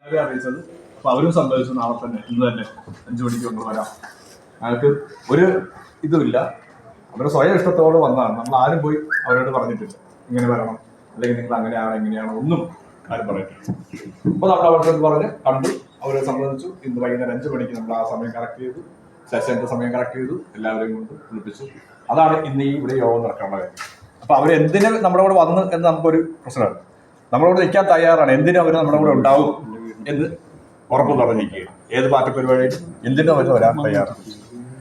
അവരെ അറിയിച്ചത്. അപ്പോൾ അവരും സമ്മതിച്ചു നാളെ തന്നെ ഇന്ന് തന്നെ 5 മണിക്ക് കൊണ്ടുവരാം. ഞങ്ങൾക്ക് ഒരു ഇതുമില്ല, അവരുടെ സ്വയം ഇഷ്ടത്തോടെ വന്നതാണ്. നമ്മൾ ആരും പോയി അവരോട് പറഞ്ഞിട്ടില്ല ഇങ്ങനെ വരണം അല്ലെങ്കിൽ നിങ്ങൾ അങ്ങനെയാണ് എങ്ങനെയാണോ ഒന്നും ആരും പറയത്തില്ല. അപ്പോൾ നമ്മൾ അവരുടെ പറഞ്ഞ് കണ്ടു, അവരെ സംബന്ധിച്ചു. ഇന്ന് വൈകുന്നേരം 5 മണിക്ക് നമ്മൾ ആ സമയം കറക്റ്റ് ചെയ്തു, സെഷൻ്റെ സമയം കറക്റ്റ് ചെയ്തു, എല്ലാവരെയും കൊണ്ട് വിളിപ്പിച്ചു. അതാണ് ഇന്ന് ഈ ഇവിടെ യോഗം നടക്കാനുള്ള കാര്യം. അപ്പോൾ അവരെന്തിന് നമ്മുടെ കൂടെ വന്നു എന്ന് നമുക്കൊരു പ്രശ്നമാണ്. നമ്മളോട് നിൽക്കാൻ തയ്യാറാണ്, എന്തിനും അവർ നമ്മുടെ കൂടെ ഉണ്ടാവും എന്ന് ഉറപ്പ് പറഞ്ഞിരിക്കുകയാണ്. ഏത് പാർട്ടി പരിപാടിയും എന്തിനും അവർ വരാൻ തയ്യാറാണ്.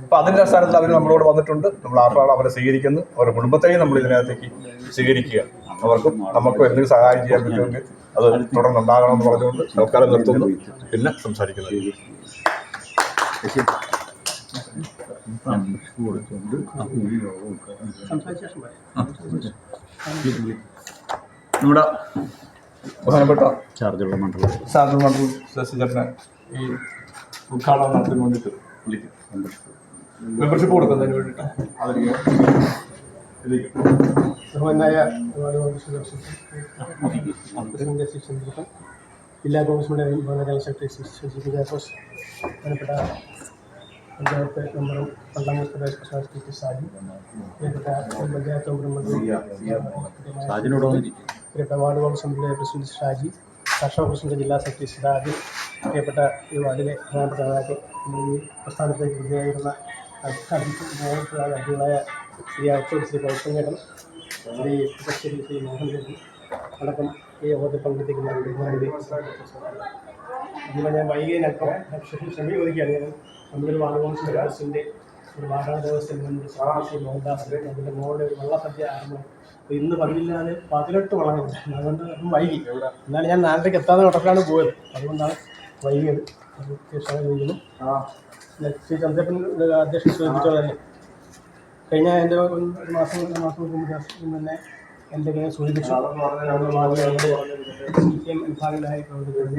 അപ്പോൾ അതിൻ്റെ അടിസ്ഥാനത്തിൽ അവർ നമ്മളോട് വന്നിട്ടുണ്ട്. നമ്മൾ ആർക്കാണ് അവരെ സ്വീകരിക്കുന്നു, അവരുടെ കുടുംബത്തെയും നമ്മൾ ഇതിനകത്തേക്ക് സ്വീകരിക്കുക. അവർക്കും നമുക്കും എന്തെങ്കിലും സഹായം ചെയ്യാൻ പറ്റുമെങ്കിൽ അത് തുടർന്നുണ്ടാകണമെന്ന് പറഞ്ഞുകൊണ്ട് സർക്കാർ നിർത്തുന്നു. പിന്നെ സംസാരിക്കുന്നത് നമ്മുടെ ബഹുമാനപ്പെട്ട ചാർജുള്ള മണ്ഡലം ശശിധരനെ ഈ ഉദ്ഘാടനം നടത്തിന് വേണ്ടിയിട്ട് വിളിക്കും. മെമ്പർഷിപ്പ് കൊടുക്കുന്നതിന് വേണ്ടിയിട്ട് ബഹുമാനായ ജില്ലാ കോൺഗ്രസിൻ്റെ ജനറൽ സെക്രട്ടറി ശശി കുര്യാക്കോസ്, ബഹുമാനപ്പെട്ട പഞ്ചായത്ത് മെമ്പറും പള്ളാമൂർ പ്രദേശ് പ്രശാസന ഷാജി, പഞ്ചായത്ത് പ്രിയപ്പെട്ട ward Congress assembly president Shaji, കർഷക പ്രസിഡന്റ് ജില്ലാ സെക്രട്ടറി സിറാജ്, പ്രിയപ്പെട്ട ഈ വാർഡിലെ പ്രധാനപ്പെട്ട നേതാക്കൾ, ഈ പ്രസ്ഥാനത്തേക്ക് വിജയമായിരുന്ന അധ്യക്ഷനായ ശ്രീ അർച്ചൂർ ശ്രീ കൗസങ്ങേട്ടൻ, ശ്രീ പുതുശ്ശേരി ശ്രീ മോഹൻ രവി അടക്കം ഈ യോഗത്തിൽ പങ്കെടുത്തിരിക്കുന്നവരുടെ ഞാൻ വൈകിയതിനൊപ്പം ക്ഷമ ചോദിക്കുകയാണ്. ഞാൻ നമ്മുടെ വാർഡ് കോൺഗ്രസ് പ്രസിഡന്റ് ഒരു വാർഡാ ദേവസ്ഥ ശ്രീ മോഹൻദാസ് അതിൻ്റെ മോളുടെ ഒരു വള്ളസദ്യ ആരംഭം. അപ്പോൾ ഇന്ന് പതിവില്ലാതെ 18 വള്ളങ്ങളുണ്ട്. അതുകൊണ്ട് അപ്പം വൈകി. എന്നാലും ഞാൻ 4:30 എത്താതെ ഓട്ടത്തിലാണ് പോയത്, അതുകൊണ്ടാണ് വൈകിയത്. അത് ക്ഷമ ചോദിക്കുന്നു. ശ്രീ ചന്ദ്രപ്പൻ അധ്യക്ഷൻ സൂചിപ്പിച്ചത് തന്നെ കഴിഞ്ഞ എൻ്റെ ഒരു മാസം തന്നെ എൻ്റെ സൂചിപ്പിച്ചു. വിഭാഗങ്ങളായി പ്രവർത്തിക്കുന്ന